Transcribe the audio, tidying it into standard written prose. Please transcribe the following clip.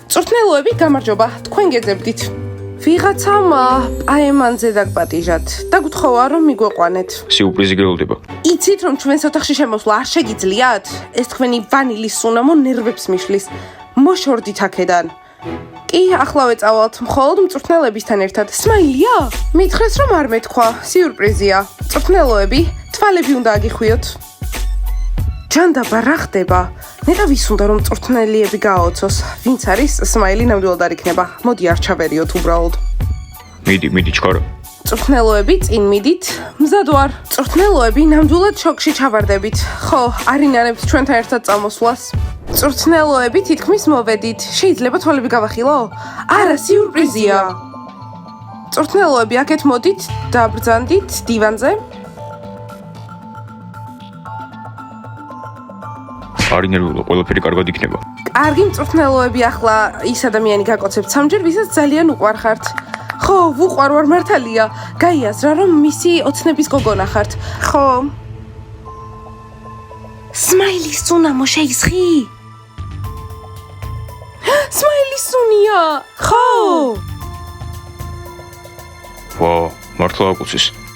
წვრთნელოები, გამარჯობა, თქვენ გეძებდით. ვიღაცამ პაემანზე დაგპატიჟათ და გთხოვა რომ მიგვეყვანეთ. სიურპრიზი გეულდება. იცით რომ ჩვენს ოთახში შემოსვლა არ შეგიძლიათ? ეს თქვენი ვანილის სუნამო ნერვებს მიშლის. მოშორდით აქედან. კი, ახლა ვეწავალთ მხოლოდ მწვრთნელებისთან ერთად. სმაილია? მითხრეს რომ არ მეთქვა, სიურპრიზია. წვრთნელოები, თვალები უნდა აგიხვიოთ. ჯანდაბა რა ხდება? ნეტა ვის უნდა რომ წვრთნელიები გააოცოს? ვინც არის სმაილი ნამდვილად არ იქნება. მოდი არ ჩავერიოთ უბრალოდ. მიდი ჩქარა. წვრთნელოები წინ მიდით. მზად ვარ. წვრთნელოები ნამდვილად შოკში ჩავარდებით. ხო, არ ინანებთ ჩვენთან ერთად წამოსვლას. წვრთნელოები თითქმის მოვედით. შეიძლება თვალები გავახილო? არა, სიურპრიზია. წვრთნელოები აქეთ მოდით, დაბრძანდით დივანზე. არ ინერვიულო, ყველაფერი კარგად იქნება. კარგი მწვრთნელოები, ახლა ის ადამიანი გაკოცებთ სამჯერ, ვისაც ძალიან უყვარხართ. ხო, ვუყვარ ვარ მართალია. გაიაზრა რომ მისი ოცნების გოგონა ხართ. ხო. სმაილის სუნამო შეისხი? სმაილის სუნია. ხო. ვა, მართლა აკუცეს.